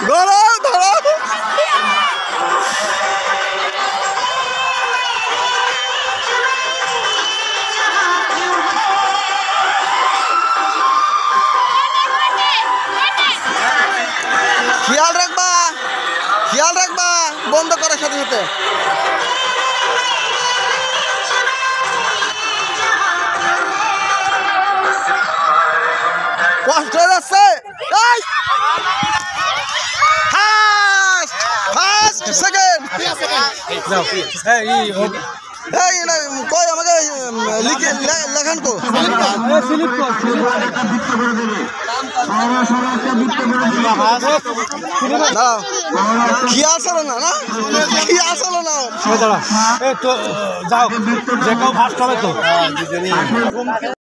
ধরো ধরো খেয়াল রাখবা বন্ধ করার সাথে সাথে। কষ্ট হয়ে যাচ্ছে। ফার্স্ট সেকেন্ড কই আমাকে লেখান কো খেয়াল ছিল না না খেয়াল ছিল না যাও যে কেউ ফার্স্ট হবে তো।